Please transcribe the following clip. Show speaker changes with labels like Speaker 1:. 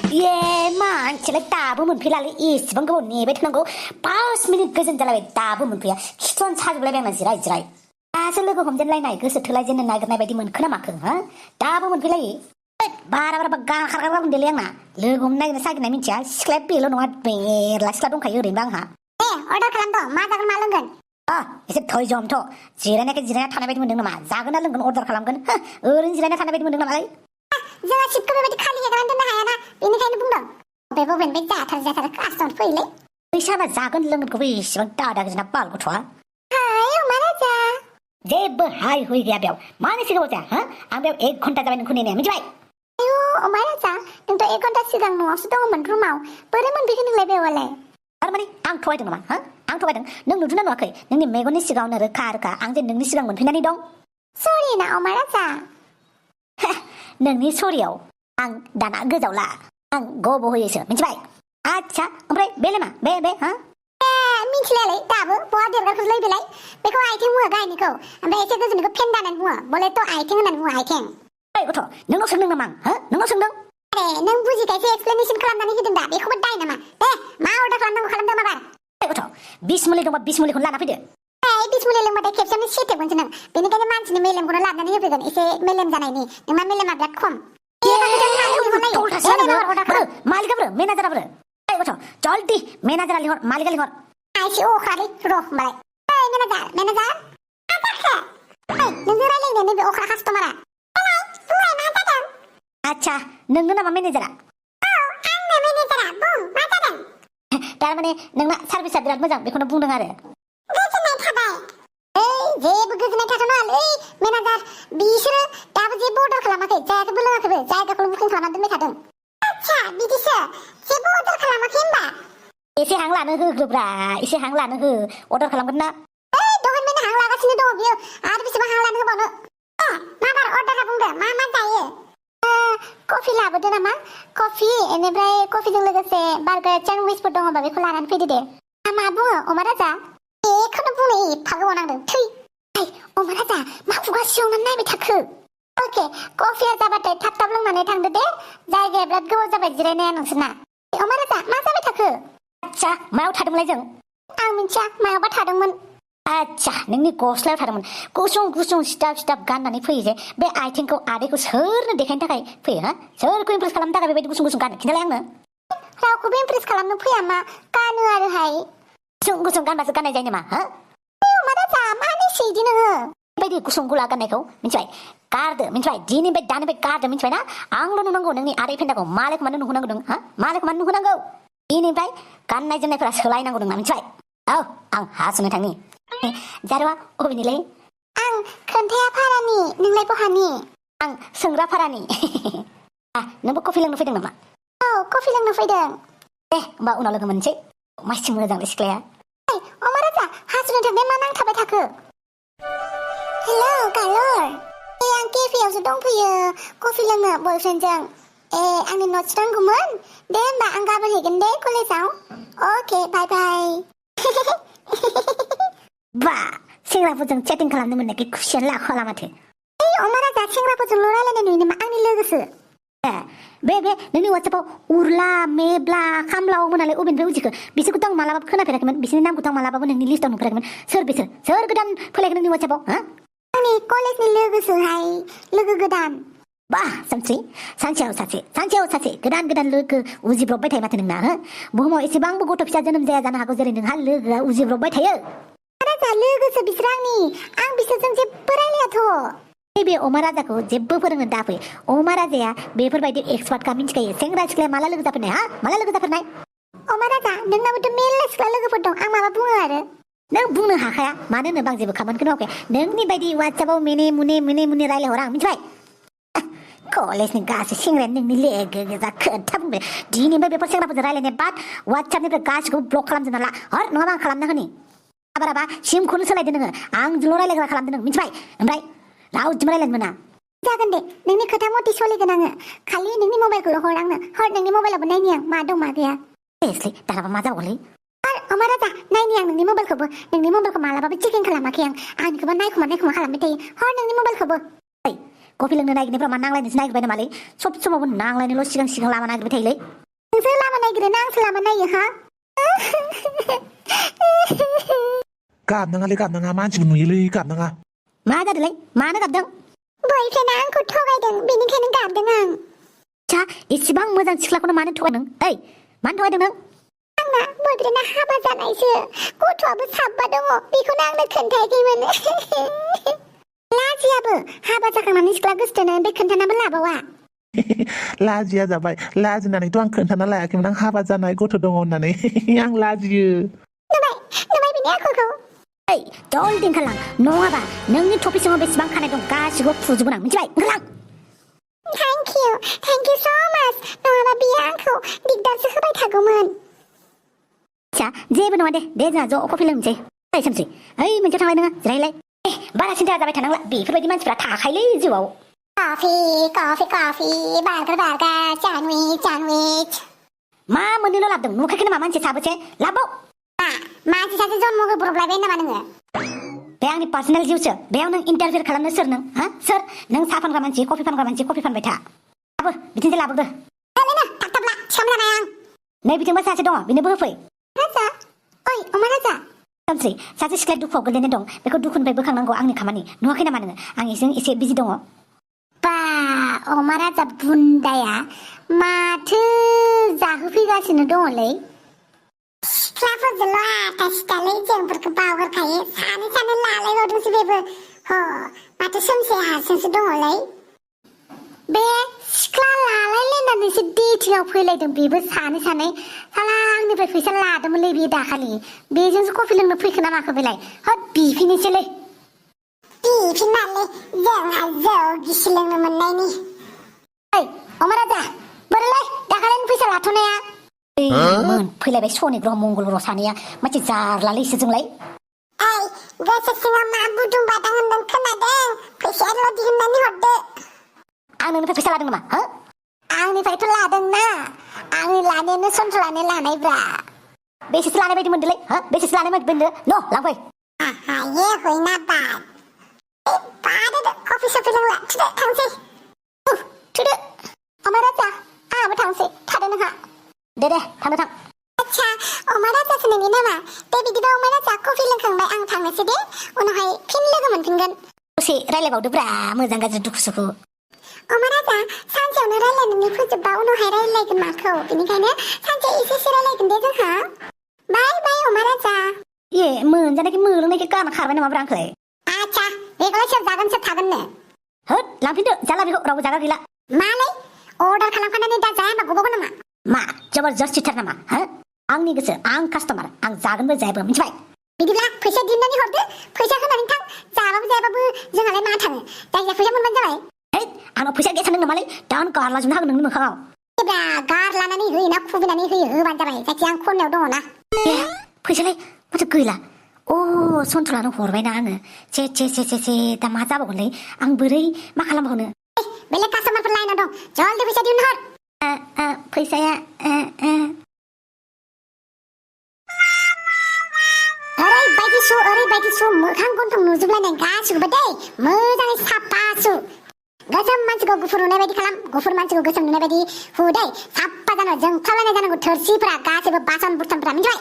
Speaker 1: ये मानसियालाय दाबो मोनफैलालै एसेबां गोबाव नेबाय थानांगौ 5 मिनिट गोजोन जालायबाय दाबो मोनफैया खिथुआनो साजोबलायबाय आंना जिराय जिराय दासो लोगो हमजेनलायनाय गोसो थोलायजेननो नागिरनाय बायदि मोनखो ना माखो हा दाबो मोनफैलायै बारा गाखारग्रा उन्दैलै आंना लोगो हमनो नागिरनो सागिरनाय मिन्थिया सिख्लाया बेल' नङा मेरला सिख्ला दंखायो ओरैनोबा आंहा
Speaker 2: अर्डार खालामद' मा जागोन मा लोंगोन
Speaker 1: एसे धैर्यमथ' जिरायनायखाय जिरायना थानाय बायदि मोनदों नामा जागोन ना लोंगोन अर्डार खालामगोन ओरैनो जिरायना थानाय बायदि मोनदों नामालै
Speaker 2: जोंहा सिटखौ बेबायदि खालि हेगारनानै दोननो हायाना बेनिखायनो बुंदों बबेनिफ्राय जाथार कास्टमार फैलै
Speaker 1: फैसाबा जागोन लोंगोनखौबो एसेबां दादा गोजना बाल गथ'आ
Speaker 2: हाय अमा राजा
Speaker 1: जेबो हाय हुय गैया बेयाव मानो सिगाङाव जाया हा आं बेयाव 1 घन्टा जाबाय नोंखौ नेनाया मिथिबाय
Speaker 2: आयु अमा राजा नोंथ' 1 घन्टा सिगां न'आवसो दङमोन रुमाव बोरै मोनफैखो नोंलाय बेयावलाय
Speaker 1: थारमाने आं थगायदों नामा हा आं थगायदों नों नुदोंना नुवाखै नोंनि मेगननि सिगाङावनो रोखा रोखा आं जे नोंनि सिगां मोनफैनानै दं
Speaker 2: सरि ना अमा राजा
Speaker 1: नोंनि सरियाव आं दाना गोजावला आं गब होयोसो मिथिबाय आच्छा ओमफ्राय बेलाय मा बे हा
Speaker 2: मिथिलायालै दाबो बहा देरगाखौलाय बेलाय बेखौ आइथें बुङो गाहायनिखौ ओमफ्राय एसे गोजौनिखौ फेन्दा होननानै बुङो बलेथ' आइथें होननानै बुङो आइथें
Speaker 1: ओइ गथ' नोंनाव सोंदों नामा आं नोंनाव सोंदों
Speaker 2: अरे नों बुजिखायसो एक्सप्लेनेसन खालामनानै होदों दा बेखौबो दाय नामा दे मा अर्डार खालामनांगौ खालामदो माबार
Speaker 1: ओइ गथ' 20 मुलि दंबा 20 मुलिखौनो लाना फैदो
Speaker 2: 20 मुलि लोंबाथाय खेबसेयावनो सेथेबगोनसो नों बेनिखायनो मानसिनि मेलेमखौनो लानानै होफैगोन एसे मेलेम जानायनि नोंना मेलेमा बिराद खम
Speaker 1: मालिकाब्रो मेनेजाराब्रो ओइ गथ' जल्दी मेनेजारा लिहर मालिका लिहर
Speaker 2: आइसि अख्रालै र' होमबालाय ओइ मेनेजार नोंजों रायलायनो नैबे अख्रा कास्टमारा बुंलाय मा जादों
Speaker 1: आच्छा नोंनो नामा मेनेजारा
Speaker 2: आंनो मेनेजारा बुं मा जादों
Speaker 1: थारमाने नोंना सार्भिसा बिराद मोजां बेखौनो बुंदों आरो
Speaker 2: गोजोननाय थाबाय जेबो गोजोननाय थाथ'नाङालै मेनेजार बिसोरो दाबो जेबो अर्डार खालामाखै जायाखैबो लोङाखैबो जायगाखौल' बुकिं खालामना दोनबाय थादों आच्छा बिदिसो जेबो अर्डार खालामाखै होमबा
Speaker 1: एसे हां लानो होग्रोब्रा एसे हां लानो हो अर्डार खालामगोन ना
Speaker 2: दहायनिफ्रायनो हां लागासिनो दङ बियो आरो बेसेबां हां लानो होबावनो माबार अर्डारा बुंदो मा जायो कफि लाबोदो नामा कफि बेनिफ्राय कफिजों लोगोसे बार्गार सेन्डउइचफोर दङबा बेखौ लानानै फैदो दे मा बुङो अमा राजा बेखौनो बुंनो एफा गोबाव नांदों थै अमा राजा मा खुगा सिङावनो नायबाय थाखो अके कफिया जाबाथाय थाब लोंनानै थांदो दे जायगाया बिराद गोबाव जाबाय जिरायनाया नोंसोरना अमा राजा मा जाबाय थाखो
Speaker 1: आच्छा मायाव थादोंमोनलाय जों
Speaker 2: आं मिथिया मायावबा थादोंमोन
Speaker 1: आच्छा नोंनि गस्लायाव थादोंमोन गुसुं सिथाब गाननानै फैयो जे बे आइथिंखौ आदैखौ सोरनो देखायनो थाखाय फैयो हा सोरखौ इमप्रेस खालामनो थाखाय बेबायदि गुसुं गानो खिन्थालाय आंनो
Speaker 2: रावखौबो इमप्रेस खालामनो फैया मा गानो आरोहाय
Speaker 1: गुसुं गानबासो गाननाय जायो नामा हा
Speaker 2: अमा राजा मानोसै इदि नोङो
Speaker 1: बेबायदि गुसुं गुला गाननायखौ मिथिबाय गारदो मिथिबाय दिनैनिफ्राय दानिफ्राय गारदो मिथिबाय ना आंल' नुनांगौ नोंनि आदै फेन्दाखौ मालायखौ मानो नुहोनांगौ नों हा मालायखौ मानो नुहोनांगौ दिनैनिफ्राय गाननाय जोमनायफोरा सोलायनांगौ नोंना मिथिबाय औ आं हासुनो थांनि जारुवा अबेनिलै
Speaker 2: आं खोन्थाया फारानि नोंलाय बहानि
Speaker 1: आं सोंग्रा फारानि नोंबो कफि लोंनो फैदों नामा
Speaker 2: औ कफि लोंनो फैदों
Speaker 1: दे होमबा उनाव लोगो मोनसै मासि मोजांलै सिख्लाया
Speaker 2: अमा राजा हासुनो थांनाया मा नांथाबाय थाखो हेलौ गालर आं केफेयावसो दंफैयो कफि लोंनो बयफ्रेन्डजों आंनि नट्स नांगौमोन दे होमबा आं गाबोन हैगोन दे कलेजाव अके बाय
Speaker 1: बा सेंग्राफोरजों चेटिं खालामनो मोननायखाय खुसियानो लाख'ला माथो
Speaker 2: अमा राजा सेंग्राफोरजोंल' रायलायनाय नुयो नामा आंनि लोगोसो
Speaker 1: बे नोंनि वाट्सएपआव उर्ला मेब्ला खामलाव मोनालाय अबेनिफ्राय उजिखो बिसोरखौथ' आं मालाबाबो खोनाफेराखैमोन बिसोरनि नामखौथ' आं मालाबाबो नोंनि लिस्टआव नुफेराखैमोन सोर बिसोर सोर गोदान फैलायगोन नोंनि वाट्सएपआव
Speaker 2: आंनि कलेजनि लोगोसोहाय लोगो गोदान
Speaker 1: बा सानस्रि सानसेयाव सासे गोदान लोगो उजिब्रबबाय थायो माथो नोंना बुहुमाव एसेबांबो गथ' फिसा जोनोम जाया जानो हागौ जेरै नोंहा लोगोआ उजिब्रबबाय थायो
Speaker 2: राजा लोगोसो बिसोर आं बिसोरजों जेबो रायलायाथ'
Speaker 1: बे अमा राजाखौ जेबो फोरोंनो दाफै अमा राजाया बेफोरबायदि एक्सपार्टखा मिथिखायो सेंग्रा सिख्लाया माला लोगो जाफेरनाय माला लोगो जाफेरनाय
Speaker 2: अमा राजा नोंनाबोथ' मेरला सिख्ला लोगोफोर दं आं माबा बुङो आरो
Speaker 1: नों बुंनो हाखाया मानो होनोबा आं जेबो खामानिखौनो मावाखै नोंनि बायदि वाट्सएपआव मेने मुने रायलायहरा आं मिथिबाय कलेजनि गासै सेंग्रायानो नोंनि लोगो गोजा खोथा बुंबाय दिनैनिफ्राय बेफोर सेंग्राफोरजों रायलायनाय बाद वाट्सएपनिफ्राय गासैखौबो ब्लक खालामजोबना ला हर नङाबा आं खालामना होनि बाराबा सिमखौनो सोलायदो नोङो आंजोंल' रायलायग्रा खालामदो नों मिथिबाय ओमफ्राय रावजोंबो रायलायनो मोना
Speaker 2: जागोन दे नोंनि खोथा मथे सोलिगोन आङो खालि नोंनि मबाइलखौल' हर आंनो हर नोंनि मबाइलावबो नायनि आं मा दं मा गैया
Speaker 1: एसलै दानाबा मा जाबावलै
Speaker 2: अमा राजा नायनि आं नोंनि मबाइलखौ मालाबाबो चेकिं खालामाखै आंनिखौबो नायखुमा खालामबाय थायो हर नोंनि मबाइलखौबो
Speaker 1: कफि लोंनो नागिरनायफ्रा मा नांलायनोसो नागिरबाय नामालै सब समावबो नांलायनोल' सिगां सिगां लामा नागिरबाय थायोलै
Speaker 2: नोंसो लामा नागिरो ना आंसो लामा नायो हा
Speaker 3: गाबनाङालै गाबनाङा मानसिबो नुयोलै गाबनाङा
Speaker 1: मा जादोंलै मानो गाबदों
Speaker 2: बयफ्रेन्डआ आंखौ थगायदों बेनिखायनो गाबदों आं
Speaker 1: चा एसेबां मोजां सिख्लाखौनो मानो थगायदों ओइ मानो थगायदों नों
Speaker 2: आंना बयफ्रेन्डआ हाबा जानायसो गथ'आबो साबा दङ बेखौनो आंनो खोन्थायाखैमोन लाजियाबो हाबा जाखांनानै सिख्ला गोसथोनो बे खोन्थानाबो लाबावा
Speaker 3: लाजिया जाबाय लाजिनानैथ' आं खोन्थाना लायाखैमोन आं हाबा जानाय गथ' दङ होननानै आं लाजियो
Speaker 2: नुबाय बिनि आखलखौ
Speaker 1: ओइ जल्दि ओंखारलां नङाबा नोंनि टपि सिङाव बेसेबां खानाय दं गासिबो फुजोबगोन आं मिथिबाय ओंखारलां
Speaker 2: थेंक इउ सो माच नङाबा बियो आंखौ दिगदारसो होबाय थागौमोन
Speaker 1: चा जेबो नङा दे जोंहा ज' कफि लोंनोसै ओइ सोमसि ओइ मोनसेयाव थांलाय नोङो जिरायलाय बारा सिन्था जाबाय थानांला बेफोरबायदि मानसिफ्रा थाखायोलै जिउआव
Speaker 2: कफि बार्गार सैंडविच
Speaker 1: मा मोननैल' लाबोदों नुखायाखै नामा मानसि साबोसे लाबबाव
Speaker 2: मानसि सासे जन्म होब्रबलायबाय नामा नोङो
Speaker 1: बे आंनि पार्सनेल जिउसो बेयाव नों इन्टारफेयर खालामनो सोर नों हा सोर नों साहा फानग्रा मानसि कफि फानग्रा मानसि कफि फानबाय था लाबो बिथिंजाय लाबोदो
Speaker 2: थाबला थिखांजानाय आं
Speaker 1: नै बिथिंबा सासे दङ बिनोबो होफै
Speaker 2: राजा ओइ अमा राजा
Speaker 1: सोमसि सासे सिख्लाया दुखुआव गोलैनाय दं बेखौ दुखुनिफ्राय बोखांनांगौ आंनि खामानि नुवाखै नामा नोङो आं एसे बिजि दङ
Speaker 2: बा अमा राजा बुन्दाया माथो जाहोफैगासिनो दङलै सिख्लाफोरजोंल' आथा सिथालै जोंफोरखौ बावगारखायो सानै लालायबावदोंसो बेबो माथो सोमसे हारसिंसो दङलै बे सिख्ला लालायलायनानैसो डेटिंआव फैलायदों बेबो सानै साला आंनिफ्राय फैसा लादोंमोनलै बियो दाखालि बेजोंसो कफि लोंनो फैखो ना माखो बेलाय बिफिनोसैलै बिफिनमारलै जोंहा जौ गिसि लोंनो मोननायनि
Speaker 1: ओइ अमा राजा बोरैलै दाखालिनि फैसा लाथ'नाया मोन फैलायबाय सनि ग्रह मंगल ग्रह सानैया माथो जारलालै इसोरजोंलाय
Speaker 2: ओइ गोसो सिङाव मा गुदुं बादां होनदों खोनादों फैसायाल' दिहुननानै हरदो
Speaker 1: आं नोंनिफ्राय फैसा लादों नामा हो
Speaker 2: आंनिफ्रायथ' लादोंना आंनि लानायानो सन्थ्र'लानो लानायब्रा
Speaker 1: बेसेसो लानाय बायदि मोनदोंलै हो बेसेसो लानाय बायदि मोनदों न' लांफै
Speaker 2: हायो हयना बादो कफि सफि लोंला थांसै
Speaker 1: थुदो
Speaker 2: अमा राजा आंहाबो थांसै थादो नोंहा
Speaker 1: दे थांदो थां
Speaker 2: आच्छा अमा राजासो नोंनि नामा दे बिदिबा अमा राजा कफि लोंखांबाय आं थांनोसै दे उनावहाय फिन लोगो मोनफिनगोन
Speaker 1: दसे रायलायबावदोब्रा मोजां गाज्रि दुखु सुखु
Speaker 2: अमा राजा सानसेयावनो रायलायनानै फोजोबबा उनावहाय रायलायगोन माखौ बेनिखायनो सानसे एसे रायलायगोन दे जोंहा बाय अमा राजा
Speaker 1: ए मोनजानायखि मोलोंनायखि गाना खारबाय नामाब्रा आंखै
Speaker 2: आच्छा बेखौलाय सोर जागोन सोर थागोननो
Speaker 1: होद लांफिनदो जाला बेखौ रावबो जाग्रा गैला
Speaker 2: मालै अर्डार खालामखानानै दा जाया होनबा गबावगोन नामा
Speaker 1: मा जबरदस्तिथार नामा हो आंनि गोसो आं कास्टमार आं जागोनबो जायाबो मिथिबाय
Speaker 2: बिदिब्ला फैसा दिहुननानै हरदो फैसा होनानै थां जाबाबो जायाबाबो जोंहालाय मा थाङो जायखिया फैसा मोनबानो जाबाय
Speaker 1: आंनाव फैसा गैया सानदों नामालै दान गारलाजोबनो हागोन नोंनि मोखाङाव
Speaker 2: एब्रा गारलानानै होयो ना खुबैनानै होयो होबानो जाबाय जायखिया आं खननायाव दङ ना
Speaker 1: फैसालाय माथो गैला सन्थ्र'लानो हरबायना आङो से दा मा जाबावगोनलै आं बोरै मा खालामबावनो
Speaker 2: बेलेग कास्टमारफोर लाइनाव दं जल्दी फैसा दिहुन हर
Speaker 1: फैसाया
Speaker 2: ओरैबायदि सु मोखां गन्थं नुजोबलायनाय गासिखौबो दै मोजाङै साफा सु गोसोम मानसिखौ गुफुर नुनाय बायदि खालाम गुफुर मानसिखौ गोसोम नुनाय बायदि हु दै साफा जानो जोंख्लाबलायनाय जानांगौ थोरसिफोरा गासैबो बासन बुरथनफोरा मिथिबाय